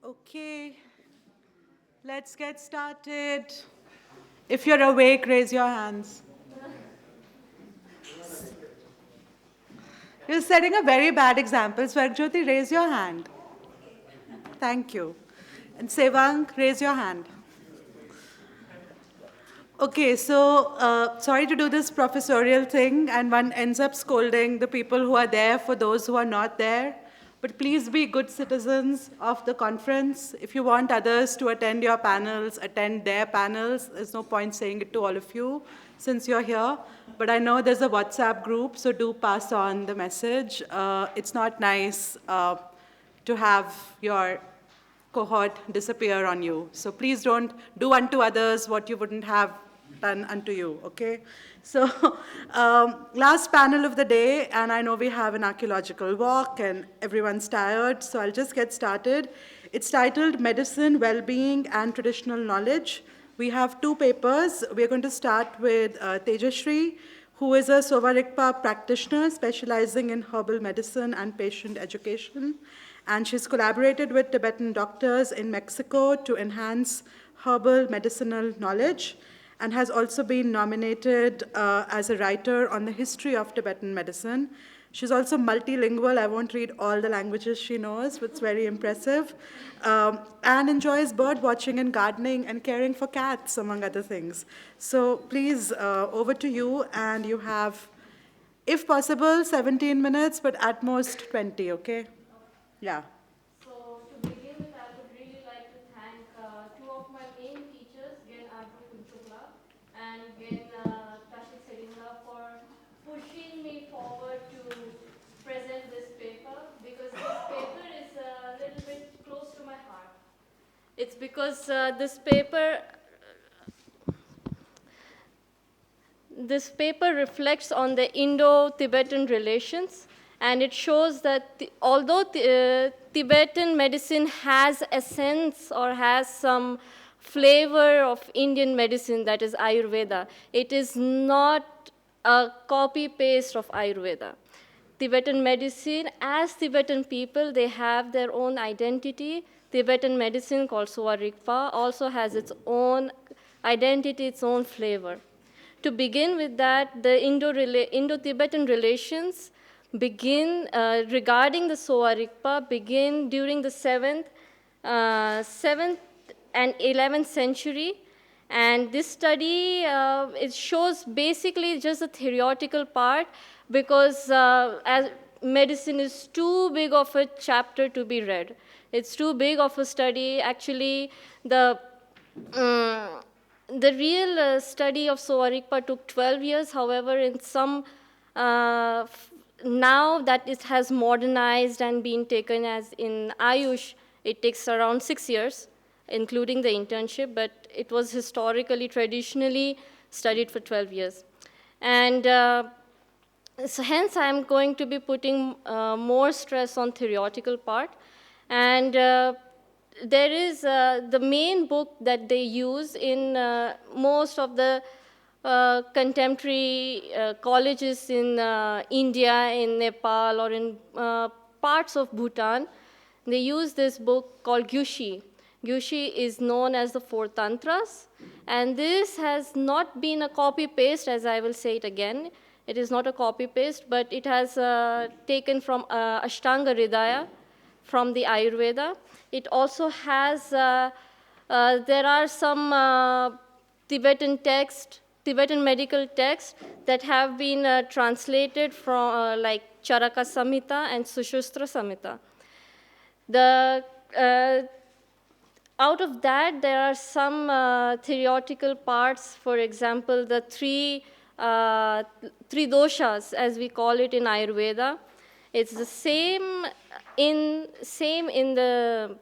Okay, let's get started. If you're awake, raise your hands. You're setting a very bad example. Swargjyoti, raise your hand. Thank you. And Sevang, raise your hand. Okay, so sorry to do this professorial thing, and one ends up scolding the people who are there for those who are not there. But please be good citizens of the conference. If you want others to attend your panels, attend their panels. There's no point saying it to all of you since you're here. But I know there's a WhatsApp group, so do pass on the message. It's not nice to have your cohort disappear on you. So please don't do unto others what you wouldn't have done unto you, okay? So last panel of the day, and I know we have an archaeological walk and everyone's tired, so I'll just get started. It's titled Medicine, Wellbeing, and Traditional Knowledge. We have two papers. We're going to start with Tejashree, who is a Sowa Rigpa practitioner specializing in herbal medicine and patient education. And she's collaborated with Tibetan doctors in Mexico to enhance herbal medicinal knowledge, and has also been nominated as a writer on the history of Tibetan medicine. She's also multilingual. I won't read all the languages she knows, but it's very impressive. And enjoys bird watching and gardening and caring for cats, among other things. So please, over to you, and you have, if possible, 17 minutes, but at most 20, okay? Yeah. So to begin with, I would really like to thank two of my main teachers, Gen Chawla and Gen for pushing me forward to present this paper, because this paper is a little bit close to my heart. It's because this paper reflects on the Indo-Tibetan relations. And it shows that although Tibetan medicine has a sense or has some flavor of Indian medicine, that is Ayurveda, it is not a copy-paste of Ayurveda. Tibetan medicine, as Tibetan people, they have their own identity. Tibetan medicine, called Sowa Rigpa, also has its own identity, its own flavor. To begin with that, the Indo-Tibetan relations begin, regarding the Sowa Rigpa, begin during the 7th and 11th century. And this study, it shows basically just the theoretical part, because as medicine is too big of a chapter to be read. It's too big of a study. Actually, the real study of Sowa Rigpa took 12 years. However, in some now that it has modernized and been taken as in Ayush, it takes around 6 years, including the internship, but it was historically, traditionally studied for 12 years. And so hence I'm going to be putting more stress on theoretical part. And there is the main book that they use in most of the contemporary colleges in India, in Nepal, or in parts of Bhutan. They use this book called Gyushi. Gyushi is known as the Four Tantras, and this has not been a copy-paste, as I will say it again. It is not a copy-paste, but it has taken from Ashtanga Hridaya, from the Ayurveda. It also has, there are some Tibetan medical texts that have been translated from like Charaka Samhita and Sushruta Samhita. Out of that, there are some theoretical parts. For example, the three doshas, as we call it in Ayurveda. It's the same in the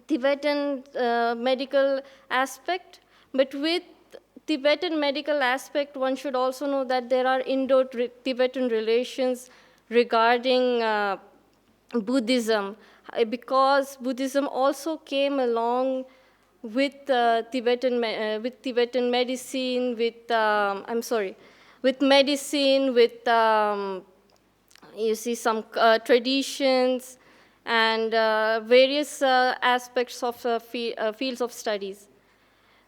Tibetan medical aspect, but with Tibetan medical aspect, one should also know that there are Indo-Tibetan relations regarding Buddhism, because Buddhism also came along with Tibetan medicine, with medicine, with you see some traditions, and various aspects of fields of studies.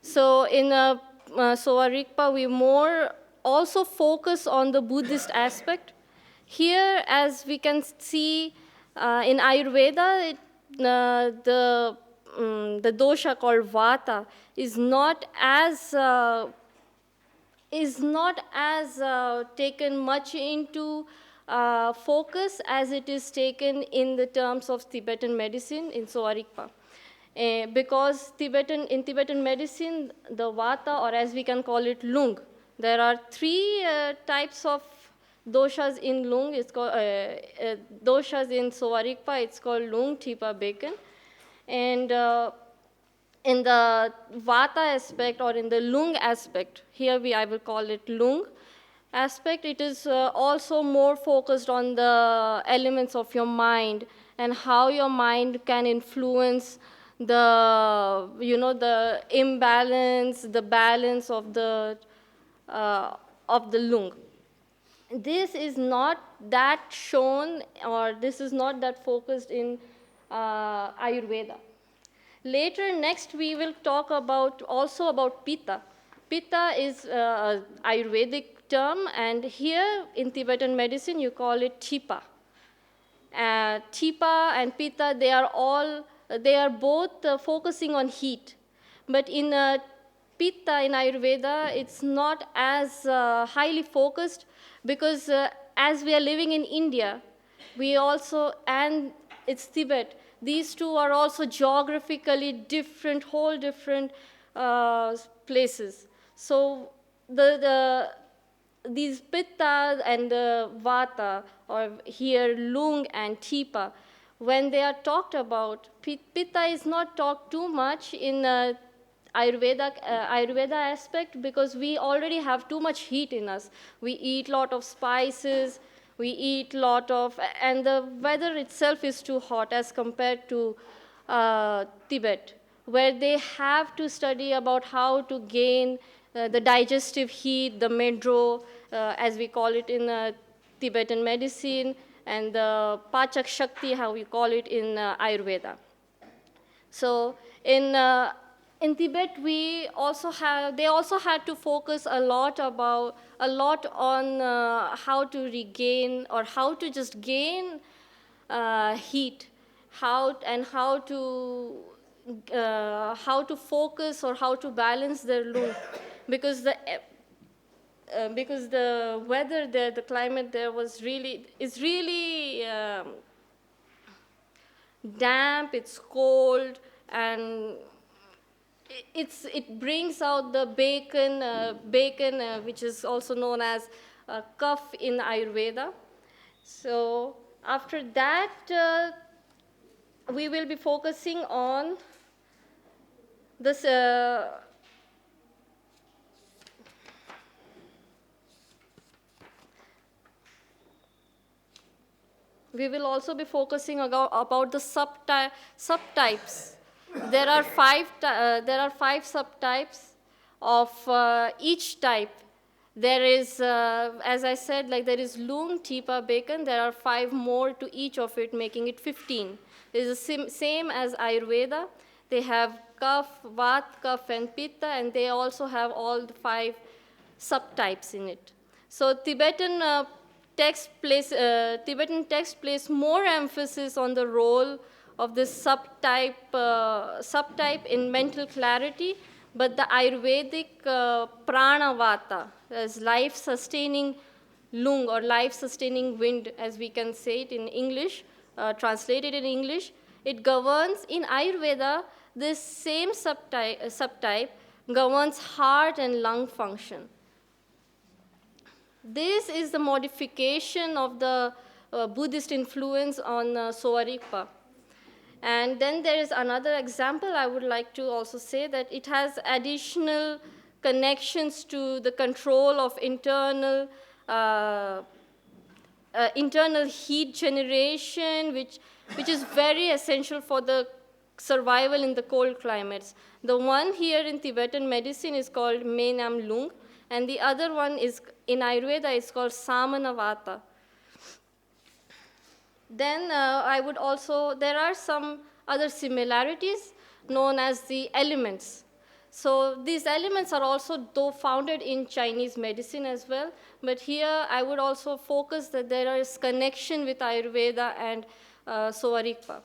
So in Sowa Rigpa, we more also focus on the Buddhist aspect. Here, as we can see in Ayurveda, the dosha called Vata is not as taken much into focus as it is taken in the terms of Tibetan medicine in Sowa Rigpa. Because in Tibetan medicine, the Vata, or as we can call it, Lung, there are three types of doshas in Lung. It's called doshas in Sowa Rigpa. It's called Lung, Thipa, Bacon, and in the Vata aspect or in the Lung aspect, here I will call it Lung aspect, it is also more focused on the elements of your mind and how your mind can influence the, the imbalance, the balance of the Lung. This is not that shown, or this is not that focused in Ayurveda. Later, next, we will talk also about Pitta. Pitta is an Ayurvedic term, and here in Tibetan medicine, you call it Thipa. Thipa and Pitta, they are both focusing on heat. But in Pitta in Ayurveda, it's not as highly focused because as we are living in India, and it's Tibet, these two are also geographically different, whole different places. So these Pitta and Vata, or here Lung and Thipa, when they are talked about, Pitta is not talked too much in Ayurveda aspect because we already have too much heat in us. We eat a lot of spices, we eat a lot of, and the weather itself is too hot as compared to Tibet, where they have to study about how to gain the digestive heat, the Mridul, as we call it in Tibetan medicine, and the Pachak Shakti, how we call it in Ayurveda. So in Tibet, they also had to focus a lot on how to regain or how to just gain heat, how to focus or how to balance their Lung, because the weather there, the climate there is really damp, it's cold, and it brings out the bacon, which is also known as kaph in Ayurveda. So after that, we will be focusing on this. We will also be focusing about the subtypes. There are five subtypes of each type. There is, as I said, there is Lung, Thipa, Bacon. There are 5 more to each of it, making it 15. It is the same as Ayurveda. They have Kaph, Vat, Kaph, and Pitta, and they also have all the 5 subtypes in it. So Tibetan text place more emphasis on the role of this subtype in mental clarity, but the Ayurvedic prana vata, as life-sustaining lung or life-sustaining wind, as we can say it in English, translated in English, it governs in Ayurveda. This same subtype governs heart and lung function. This is the modification of the Buddhist influence on Sowa Rigpa. And then there is another example I would like to also say, that it has additional connections to the control of internal heat generation, which is very essential for the survival in the cold climates. The one here in Tibetan medicine is called Me Nam Lung, and the other one is in Ayurveda is called Samana Vata. Then there are some other similarities known as the elements. So these elements are also though founded in Chinese medicine as well, but here I would also focus that there is connection with Ayurveda and Sowa Rigpa.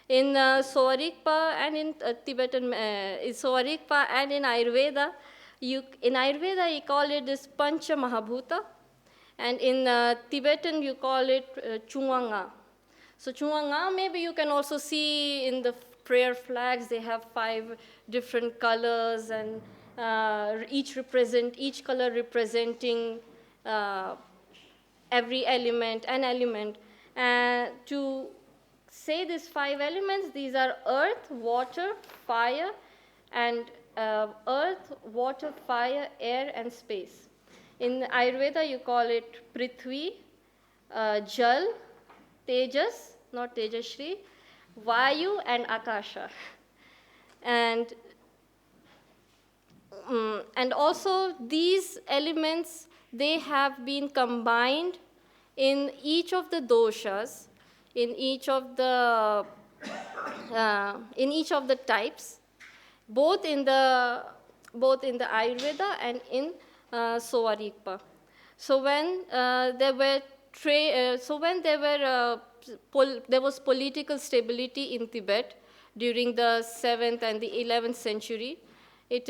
In Sowa Rigpa and in Tibetan, in Sowa Rigpa and in Ayurveda, you call it this Pancha Mahabhuta, and in Tibetan you call it Chunganga. So Chunganga, maybe you can also see in the prayer flags, they have 5 different colors, and each color representing every element, an element. To say these 5 elements, these are earth, water, fire, and earth, water, fire, air, and space. In Ayurveda, you call it Prithvi, Jal, Tejas, not Tejashree, Vayu, and Akasha. And also these elements, they have been combined in each of the doshas, in each of the types, both in the Ayurveda and in Sowa Rigpa. So when there was political stability in Tibet during the 7th and the 11th century, it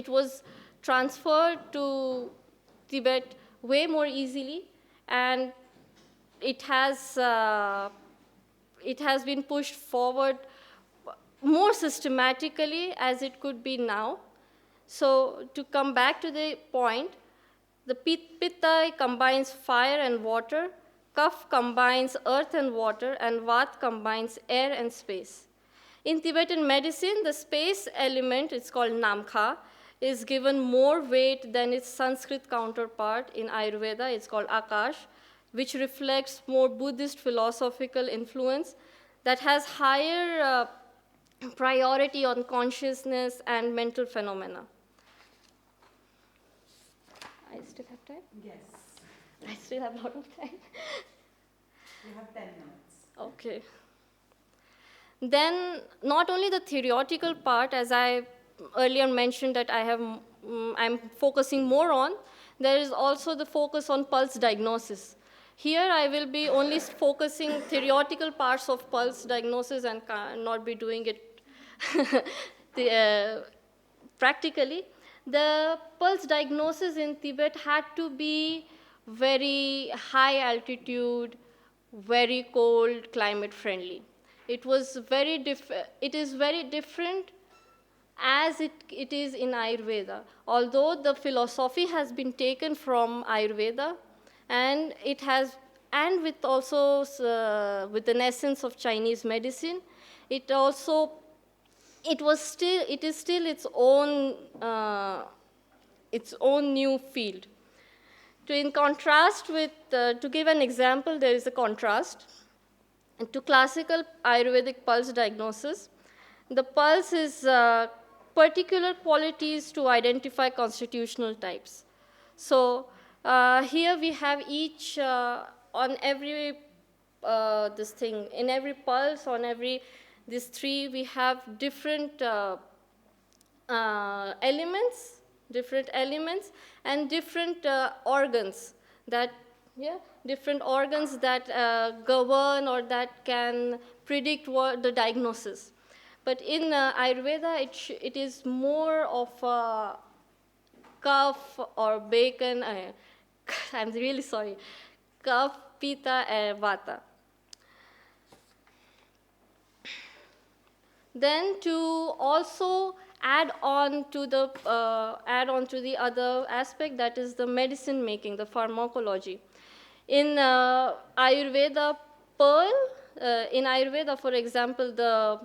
was transferred to Tibet way more easily, and it has been pushed forward more systematically as it could be now. So to come back to the point, the Pitta combines fire and water, Kapha combines earth and water, and Vata combines air and space. In Tibetan medicine, the space element, it's called Namkha, is given more weight than its Sanskrit counterpart in Ayurveda, it's called Akash, which reflects more Buddhist philosophical influence that has higher priority on consciousness and mental phenomena. I still have time? Yes. I still have a lot of time. You have 10 minutes. Okay. Then not only the theoretical part, as I earlier mentioned that I'm focusing more on, there is also the focus on pulse diagnosis. Here I will be only focusing theoretical parts of pulse diagnosis and not be doing it practically. The pulse diagnosis in Tibet had to be very high altitude, very cold, climate friendly. It is very different as it is in Ayurveda. Although the philosophy has been taken from Ayurveda, and it has, and with also with an essence of Chinese medicine, it is still its own new field. In contrast with, to give an example, there is a contrast. To classical Ayurvedic pulse diagnosis, the pulse is particular qualities to identify constitutional types. So here we have each, on every, in every pulse, on every, these 3, we have different elements and different organs that, different organs that govern or that can predict what the diagnosis. But in Ayurveda, it is more of a Kapha or bacon, I'm really sorry, Kapha, Pitta, and Vata. Then to also add on to the other aspect, that is the medicine making, the pharmacology. In Ayurveda, for example, the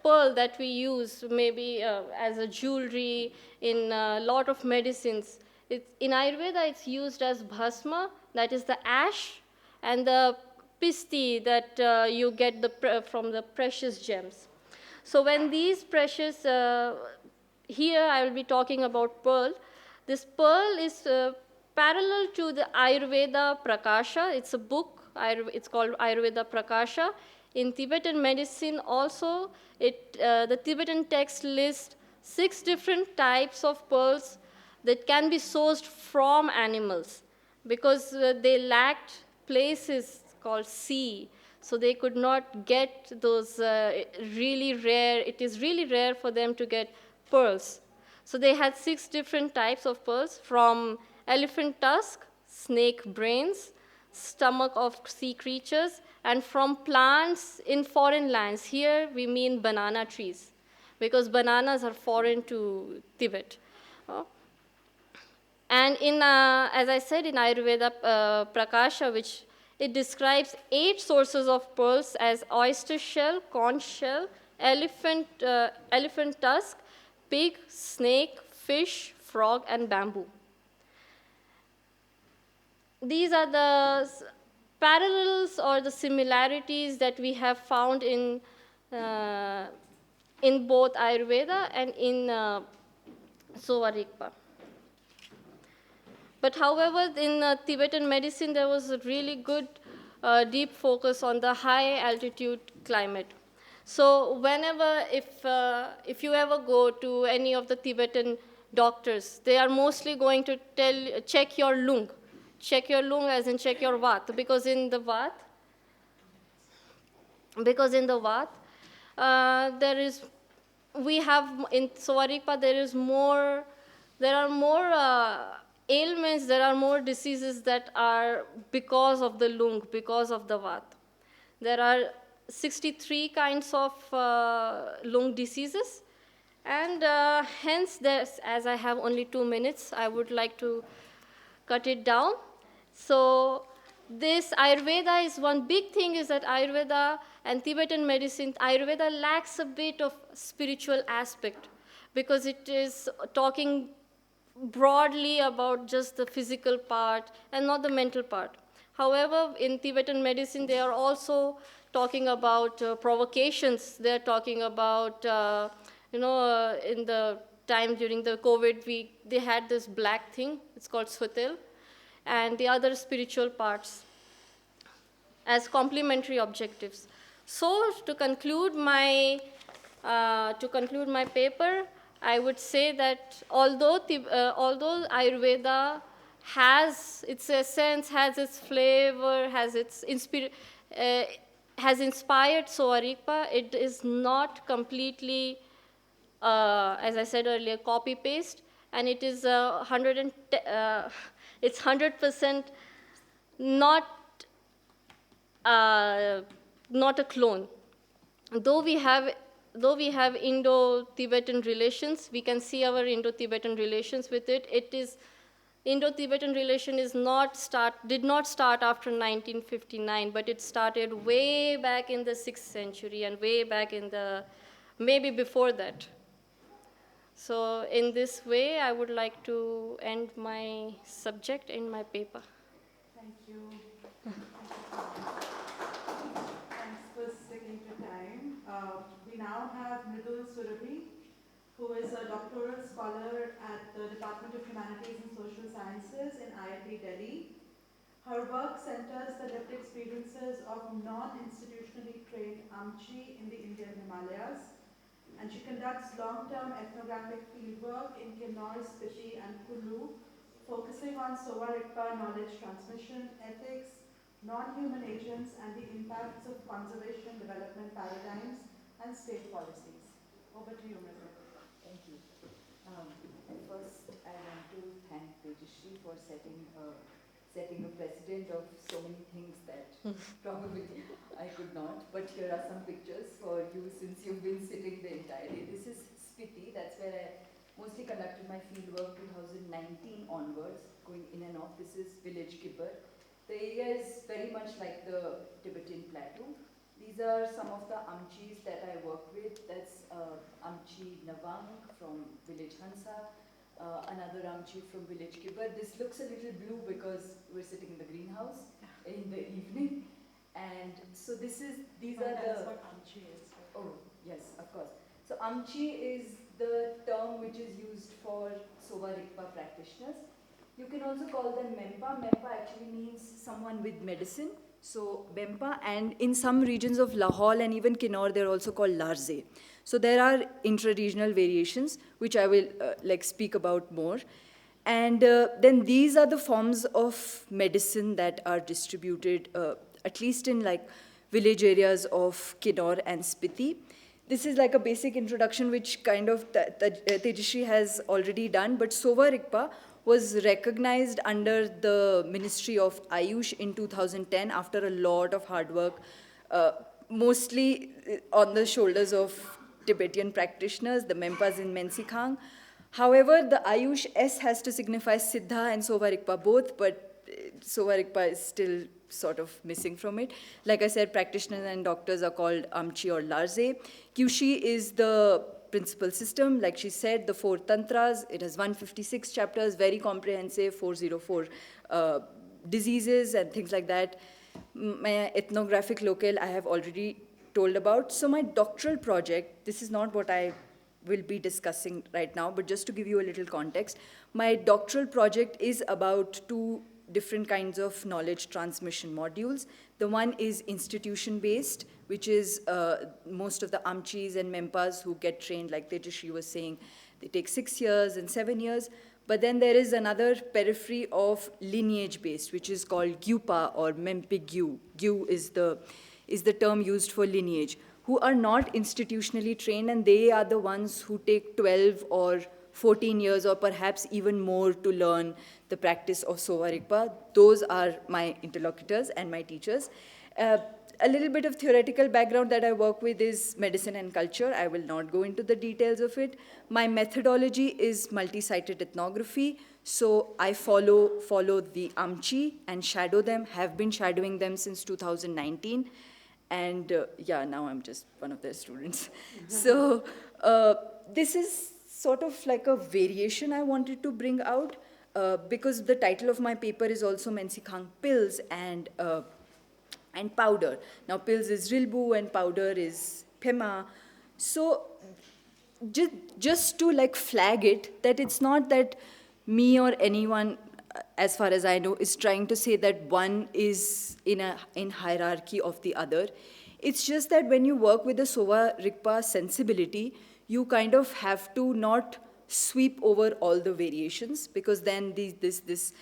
pearl that we use maybe as a jewelry in a lot of medicines. In Ayurveda, it's used as bhasma, that is the ash, and the pisti that you get from the precious gems. So when these precious, here I will be talking about pearl. This pearl is parallel to the Ayurveda Prakasha. It's a book, it's called Ayurveda Prakasha. In Tibetan medicine also, the Tibetan text lists 6 different types of pearls that can be sourced from animals, because they lacked places called sea. So they could not get those really rare, it is really rare for them to get pearls. So they had 6 different types of pearls, from elephant tusk, snake brains, stomach of sea creatures, and from plants in foreign lands. Here we mean banana trees, because bananas are foreign to Tibet. And as I said, in Ayurveda Prakasha, which it describes 8 sources of pearls as oyster shell, conch shell, elephant tusk, pig, snake, fish, frog, and bamboo. These are the parallels or the similarities that we have found in both Ayurveda and in Sowa Rigpa. But however, in Tibetan medicine, there was a really good deep focus on the high altitude climate. So whenever, if you ever go to any of the Tibetan doctors, they are mostly going to check your lung. Check your lung as in check your vat, because in the vat, we have in Sowa Rigpa, there are more ailments, there are more diseases that are because of the lung, because of the vat. There are 63 kinds of lung diseases, and hence, as I have only 2 minutes, I would like to cut it down. So this Ayurveda is one big thing, is that Ayurveda and Tibetan medicine, Ayurveda lacks a bit of spiritual aspect, because it is talking broadly about just the physical part and not the mental part. However, in Tibetan medicine, they are also talking about provocations. They are talking about, in the time during the COVID, they had this black thing, it's called Swatil, and the other spiritual parts as complementary objectives. So to conclude my paper, I would say that although Ayurveda has its essence, has its flavor, has inspired Sowa Rigpa, it is not completely, as I said earlier, copy-paste, and it is it's 100% not a clone. Though we have Indo-Tibetan relations, we can see our Indo-Tibetan relations with it. Indo-Tibetan relation did not start after 1959, but it started way back in the 6th century and way back in maybe before that. So in this way, I would like to end my subject in my paper. Thank you. Thanks for sticking to time. We now have Mridul, who is a doctoral scholar at the Department of Humanities and Social Sciences in IIT Delhi. Her work centers the lived experiences of non-institutionally trained Amchi in the Indian Himalayas, and she conducts long-term ethnographic fieldwork in Kinnaur, Spiti, and Kullu, focusing on Sowa Rigpa knowledge transmission, ethics, non-human agents, and the impacts of conservation development paradigms and state policies. Over to you, Mridul. Thank you. First, I want to thank Tejashree for setting a precedent of so many things that probably I could not. But here are some pictures for you, since you've been sitting the entire day. This is Spiti. That's where I mostly conducted my fieldwork 2019 onwards, going in and off. This is village Kipper. The area is very much like the Tibetan plateau. These are some of the Amchis that I work with. That's Amchi Navang from village Hansa, another Amchi from village Kibber. This looks a little blue because we're sitting in the greenhouse in the evening. And so these are That's what Amchi is. Right? Oh, yes, of course. So Amchi is the term which is used for Sowa Rigpa practitioners. You can also call them Mempa. Mempa actually means someone with medicine. So Mempa, and in some regions of Lahore and even Kinnaur, they're also called Larze. So there are intra-regional variations, which I will speak about more. And then these are the forms of medicine that are distributed, at least in village areas of Kinnaur and Spiti. This is like a basic introduction, which kind of Tejashree has already done, but Sowa Rigpa was recognized under the Ministry of Ayush in 2010 after a lot of hard work, mostly on the shoulders of Tibetan practitioners, the Mempas in Men-Tse-Khang. However, the Ayush S has to signify Siddha and Sowa Rigpa both, but Sowa Rigpa is still sort of missing from it. Like I said, practitioners and doctors are called Amchi or Larze. Kyushi is the principal system. Like she said, the 4 tantras. It has 156 chapters, very comprehensive, 404 diseases and things like that. My ethnographic locale I have already told about. So my doctoral project, this is not what I will be discussing right now, but just to give you a little context, my doctoral project is about 2 different kinds of knowledge transmission modules. The one is institution-based, which is most of the Amchis and Mempas who get trained, like Tejashree was saying, they take 6 years and 7 years. But then there is another periphery of lineage-based, which is called Gyupa or Mempi-Gyu. Gyu is the term used for lineage, who are not institutionally trained, and they are the ones who take 12 or 14 years or perhaps even more to learn the practice of Sowa Rigpa. Those are my interlocutors and my teachers. A little bit of theoretical background that I work with is medicine and culture. I will not go into the details of it. My methodology is multi-sited ethnography. So I follow the Amchi and shadow them, have been shadowing them since 2019. And yeah, now I'm just one of their students. So this is sort of like a variation I wanted to bring out because the title of my paper is also Men-Tse-Khang pills and powder. Now pills is Rilbu and powder is Pema. So just to flag it, that it's not that me or anyone, as far as I know, is trying to say that one is in hierarchy of the other. It's just that when you work with the Sowa Rigpa sensibility, you kind of have to not sweep over all the variations, because then this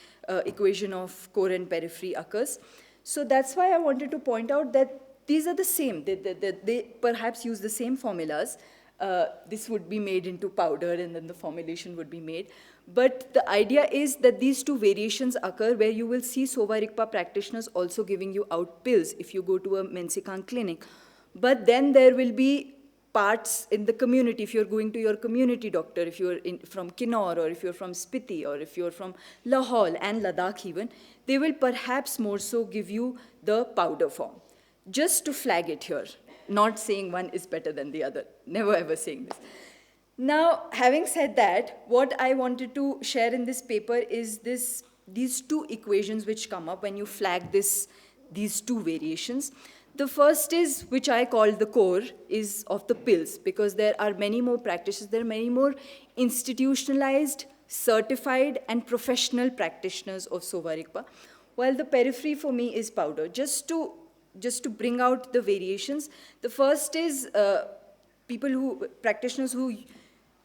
equation of core and periphery occurs. So that's why I wanted to point out that these are the same. They perhaps use the same formulas. This would be made into powder, and then the formulation would be made. But the idea is that these 2 variations occur where you will see Sowa Rigpa practitioners also giving you out pills if you go to a Men-Tse-Khang clinic. But then there will be parts in the community. If you're going to your community doctor, if you're from Kinnaur, or if you're from Spiti, or if you're from Lahore and Ladakh even, they will perhaps more so give you the powder form. Just to flag it here, not saying one is better than the other, never ever saying this. Now, having said that, what I wanted to share in this paper is these 2 equations which come up when you flag these 2 variations. The first is, which I call the core, is of the pills, because there are many more practitioners, there are many more institutionalized, certified, and professional practitioners of Sowa Rigpa, while the periphery for me is powder. Just to bring out the variations, the first is practitioners who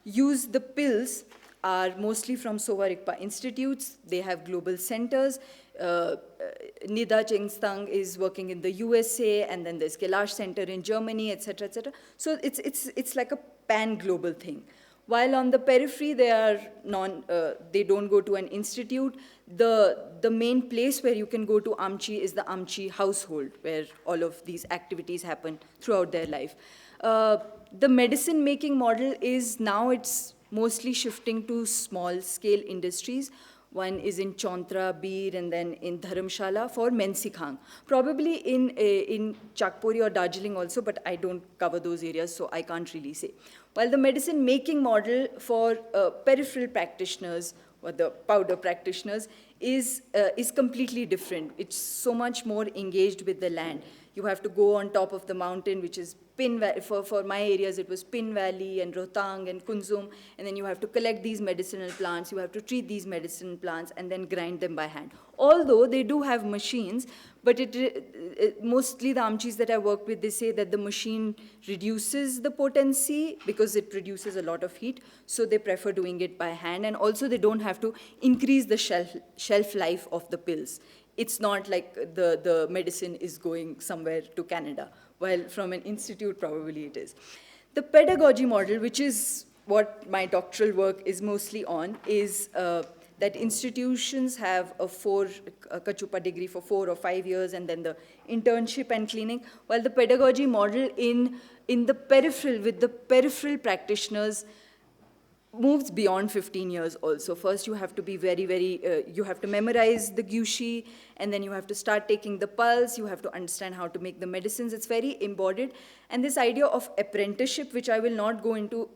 use the pills are mostly from Sowa Rigpa institutes. They have global centers. Nida Chengstang is working in the USA, and then there's Kailash Center in Germany, etc., etc. So it's like a pan-global thing. While on the periphery, they don't go to an institute. The main place where you can go to Amchi is the Amchi household, where all of these activities happen throughout their life. The medicine-making model is now, it's mostly shifting to small-scale industries. One is in Chauntra, Bir, and then in Dharamshala for Men-Tse-Khang. Probably in Chakpori or Darjeeling also, but I don't cover those areas, so I can't really say. While the medicine-making model for peripheral practitioners or the powder practitioners is completely different. It's so much more engaged with the land. You have to go on top of the mountain, which is for my areas, it was Pin Valley and Rohtang and Kunzum, and then you have to collect these medicinal plants, you have to treat these medicinal plants, and then grind them by hand. Although they do have machines, but mostly the Amchis that I work with, they say that the machine reduces the potency because it produces a lot of heat, so they prefer doing it by hand, and also they don't have to increase the shelf life of the pills. It's not like the medicine is going somewhere to Canada, while from an institute probably it is. The pedagogy model, which is what my doctoral work is mostly on, is that institutions have a Kachupa degree for 4 or 5 years, and then the internship and cleaning, while the pedagogy model in the peripheral, with the peripheral practitioners, moves beyond 15 years also. First, you have to be you have to memorize the gyushi, and then you have to start taking the pulse, you have to understand how to make the medicines. It's very embodied. And this idea of apprenticeship, which I will not go into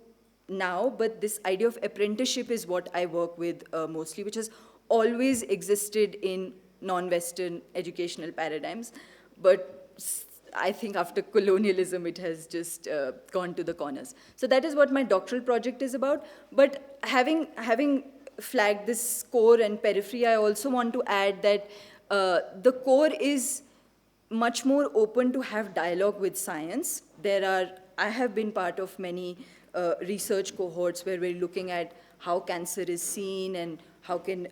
now, but this idea of apprenticeship is what I work with mostly, which has always existed in non-Western educational paradigms. But I think after colonialism, it has just gone to the corners. So that is what my doctoral project is about. But having flagged this core and periphery, I also want to add that the core is much more open to have dialogue with science. I have been part of many research cohorts where we're looking at how cancer is seen and how can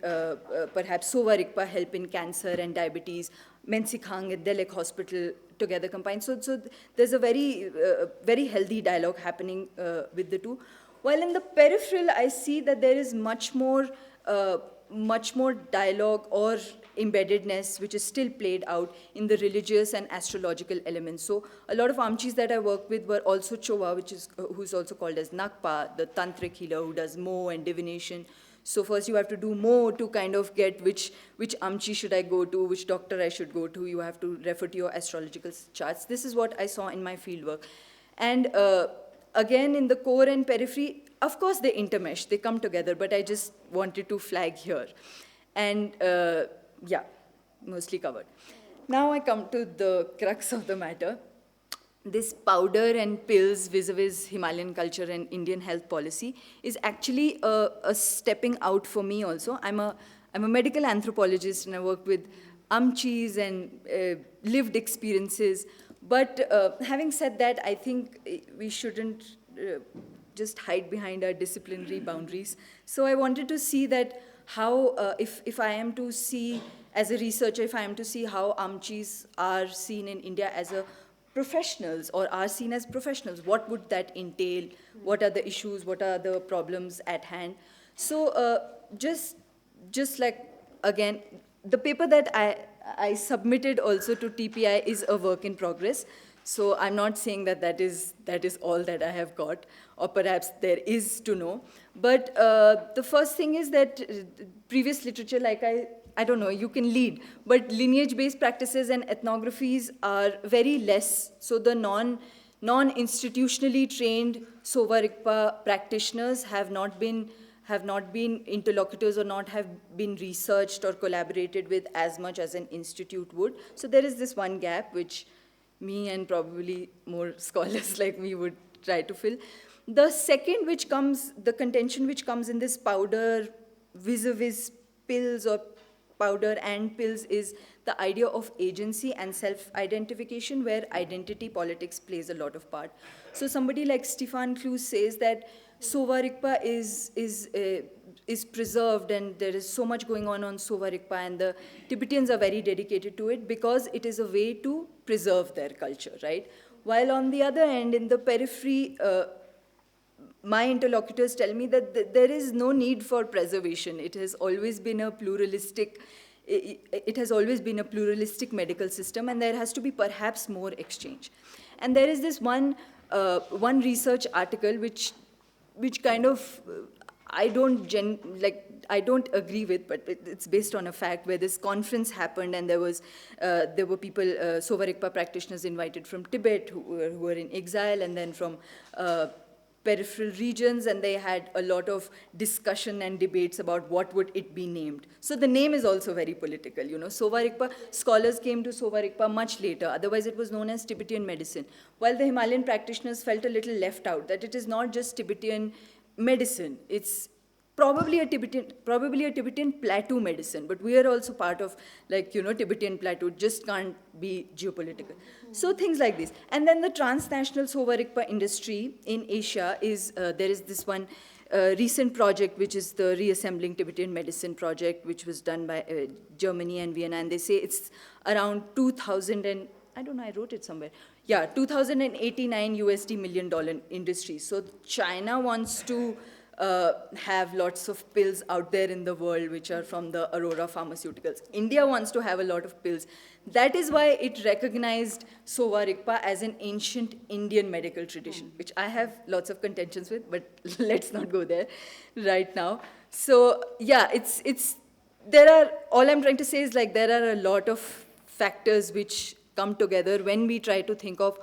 perhaps Sowa Rigpa help in cancer and diabetes, Men-Tse-Khang at Delek Hospital together combined. So there's a very healthy dialogue happening with the two. While in the peripheral, I see that there is much more dialogue or embeddedness, which is still played out in the religious and astrological elements. So a lot of Amchis that I work with were also Chawla, who's also called as Nakpa, the tantric healer who does Mo and divination. So first you have to do Mo to kind of get which Amchi should I go to, which doctor I should go to. You have to refer to your astrological charts. This is what I saw in my fieldwork. And again, in the core and periphery, of course they intermesh, they come together, but I just wanted to flag here. And yeah, mostly covered. Now I come to the crux of the matter. This powder and pills vis-a-vis Himalayan culture and Indian health policy is actually a stepping out for me also. I'm a medical anthropologist, and I work with Amchis and lived experiences. But having said that, I think we shouldn't just hide behind our disciplinary boundaries. So I wanted to see that how, if I am to see, as a researcher, if I am to see how Amchis are seen in India as professionals or are seen as professionals, what would that entail? What are the issues? What are the problems at hand? So just like, again, the paper that I submitted also to TPI is a work in progress. So I'm not saying that is all that I have got, or perhaps there is to know. But the first thing is that previous literature, like I don't know, you can lead, but lineage-based practices and ethnographies are very less. So the non-institutionally trained Sowa Rigpa practitioners have not been interlocutors or not have been researched or collaborated with as much as an institute would. So there is this one gap which me and probably more scholars like me would try to fill. The second the contention which comes in this powder vis-a-vis pills or powder and pills is the idea of agency and self-identification, where identity politics plays a lot of part. So somebody like Stefan Kloos says that Sowa Rigpa is preserved, and there is so much going on Sowa Rigpa, and the Tibetans are very dedicated to it because it is a way to preserve their culture, right? While on the other end, in the periphery, my interlocutors tell me that there is no need for preservation. It has always been a pluralistic medical system, and there has to be perhaps more exchange. And there is this one research article which kind of I don't agree with, but it's based on a fact, where this conference happened, and there were people, Sowa Rigpa practitioners invited from Tibet who were in exile, and then from peripheral regions, and they had a lot of discussion and debates about what would it be named. So the name is also very political, you know. Sowa Rigpa, scholars came to Sowa Rigpa much later, otherwise it was known as Tibetan medicine, while the Himalayan practitioners felt a little left out, that it is not just Tibetan medicine, it's probably a Tibetan plateau medicine, but we are also part of, like, you know, Tibetan plateau, just can't be geopolitical. So things like this. And then the transnational Sowa Rigpa industry in Asia is, there is this one recent project, which is the Reassembling Tibetan Medicine project, which was done by Germany and Vienna, and they say it's around 2,000 and, I don't know, I wrote it somewhere. Yeah, 2089 USD $1 million industry. So China wants to have lots of pills out there in the world which are from the Aurora Pharmaceuticals. India wants to have a lot of pills. That is why it recognized Sowa Rigpa as an ancient Indian medical tradition, which I have lots of contentions with, but let's not go there right now. So yeah, all I'm trying to say is, like, there are a lot of factors which come together when we try to think of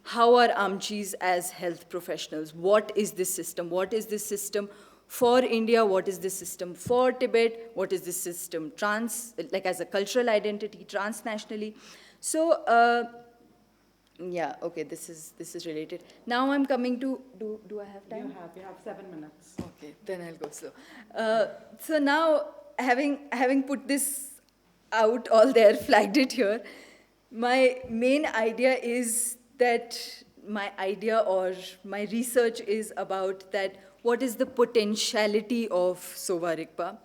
how are Amchis as health professionals? What is this system? What is this system for India? What is this system for Tibet? What is this system like as a cultural identity, transnationally? So, yeah, okay, this is related. Now I'm coming to, do I have time? You have 7 minutes. Okay, then I'll go slow. So now, having put this out all there, flagged it here, my main idea is that my idea or my research is about that what is the potentiality of Sowa Rigpa,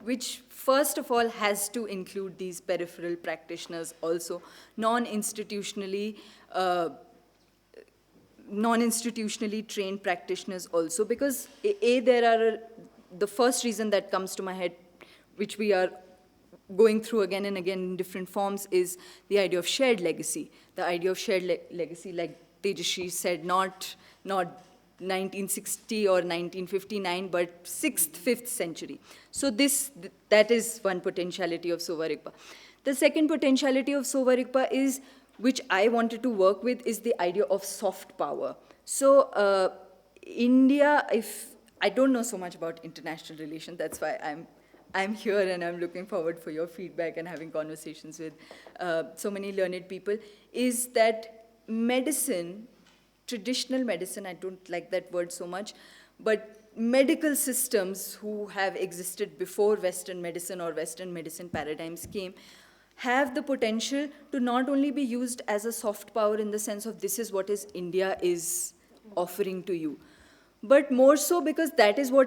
which first of all has to include these peripheral practitioners also, non-institutionally trained practitioners also, because the first reason that comes to my head, which we are going through again and again in different forms, is the idea of shared legacy. The idea of shared legacy, like Tejashree said, not 1960 or 1959, but 6th, 5th century. So that is one potentiality of Sowa Rigpa. The second potentiality of Sowa Rigpa is, which I wanted to work with, is the idea of soft power. So India, I don't know so much about international relations, that's why I'm here and I'm looking forward for your feedback and having conversations with so many learned people, is that medicine, traditional medicine, I don't like that word so much, but medical systems who have existed before Western medicine or Western medicine paradigms came, have the potential to not only be used as a soft power in the sense of this is what India is offering to you, but more so because that is what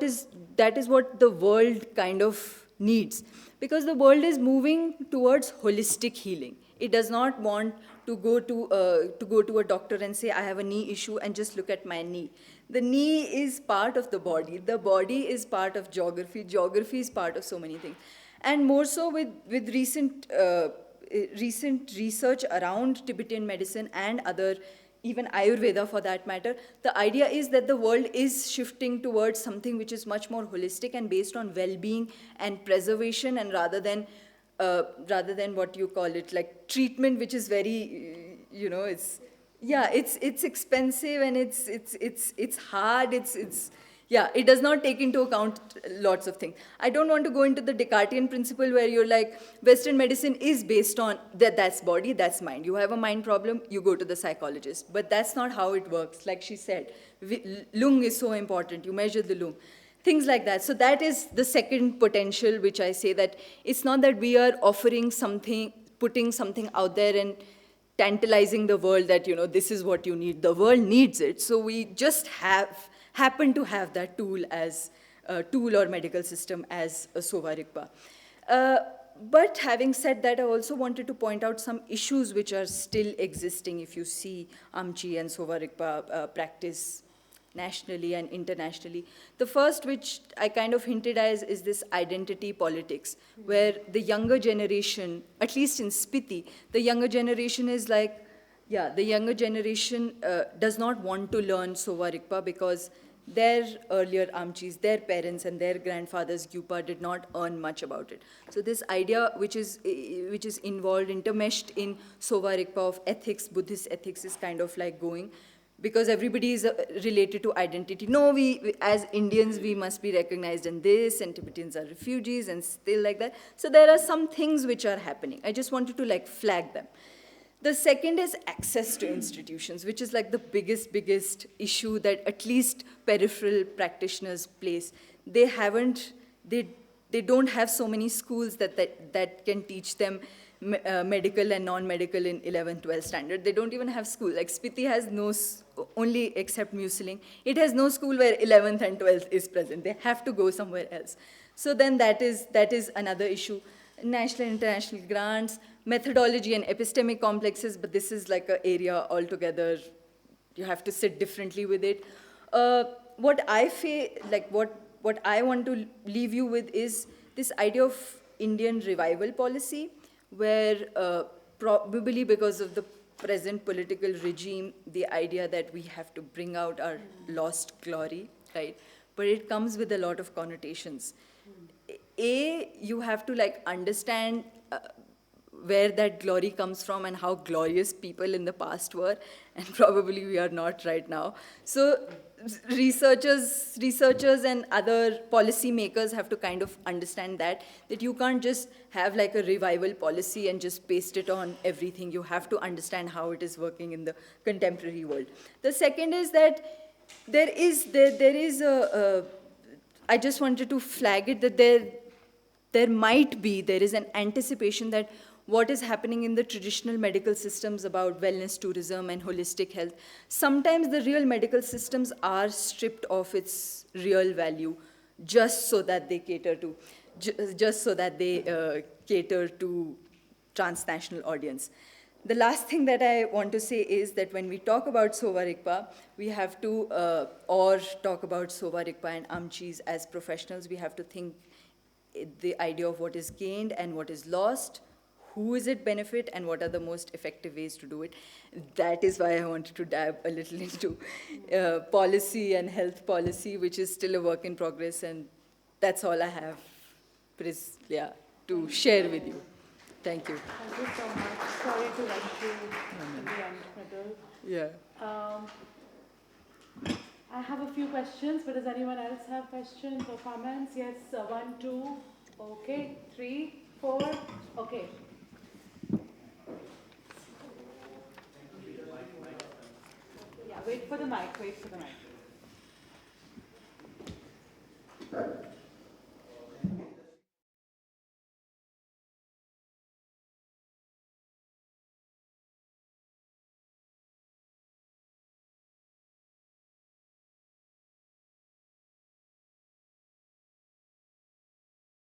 the world kind of needs. Because the world is moving towards holistic healing. It does not want to go to a doctor and say, I have a knee issue, and just look at my knee. The knee is part of the body. The body is part of geography. Geography is part of so many things. And more so with recent research around Tibetan medicine and other, even Ayurveda for that matter, the idea is that the world is shifting towards something which is much more holistic and based on well-being and preservation, and rather than what you call it, like treatment, which is very, it's expensive and it's hard, it does not take into account lots of things. I don't want to go into the Descartesian principle where you're like, Western medicine is based on that's body, that's mind. You have a mind problem, you go to the psychologist. But that's not how it works. Like she said, lung is so important. You measure the lung. Things like that. So that is the second potential, which I say that it's not that we are offering something, putting something out there and tantalizing the world that, this is what you need. The world needs it. So we just happen to have that tool as a tool or medical system as a Sowa Rigpa. But having said that, I also wanted to point out some issues which are still existing if you see Amchi and Sowa Rigpa practice nationally and internationally. The first, which I kind of hinted at, is this identity politics, where the younger generation, at least in Spiti, the younger generation is like, the younger generation does not want to learn Sowa Rigpa because their earlier Amchis, their parents and their grandfathers Gyupa did not earn much about it. So this idea which is involved, intermeshed in Sowa Rigpa of ethics, Buddhist ethics, is kind of like going, because everybody is related to identity. No, we as Indians, we must be recognized in this, and Tibetans are refugees, and still like that. So there are some things which are happening. I just wanted to like flag them. The second is access to institutions, which is like the biggest issue that at least peripheral practitioners place. They don't have so many schools that can teach them medical and non-medical in 11th, 12th standard. They don't even have school. Like Spiti has no, only except Museling, it has no school where 11th and 12th is present. They have to go somewhere else. So then that is another issue. National and international grants, methodology and epistemic complexes, but this is like an area altogether. You have to sit differently with it. What I want to leave you with is this idea of Indian revival policy, where probably because of the present political regime, the idea that we have to bring out our lost glory, right? But it comes with a lot of connotations. You have to like understand where that glory comes from and how glorious people in the past were, and probably we are not right now. So researchers and other policy makers have to kind of understand that you can't just have like a revival policy and just paste it on everything. You have to understand how it is working in the contemporary world. The second is that there is I just wanted to flag it that there is an anticipation that what is happening in the traditional medical systems about wellness tourism and holistic health, sometimes the real medical systems are stripped of its real value just so that they cater to transnational audience. The last thing that I want to say is that when we talk about Sowa Rigpa, we have to, or talk about Sowa Rigpa and Amchis as professionals, we have to think the idea of what is gained and what is lost, who is it benefit, and what are the most effective ways to do it. That is why I wanted to dive a little into policy and health policy, which is still a work in progress, and that's all I have, to share with you. Thank you. Thank you so much. Sorry to rush you in the end, Mridul. Yeah. I have a few questions, but does anyone else have questions or comments? Yes, 1, 2, okay, 3, 4, okay. Yeah, wait for the mic.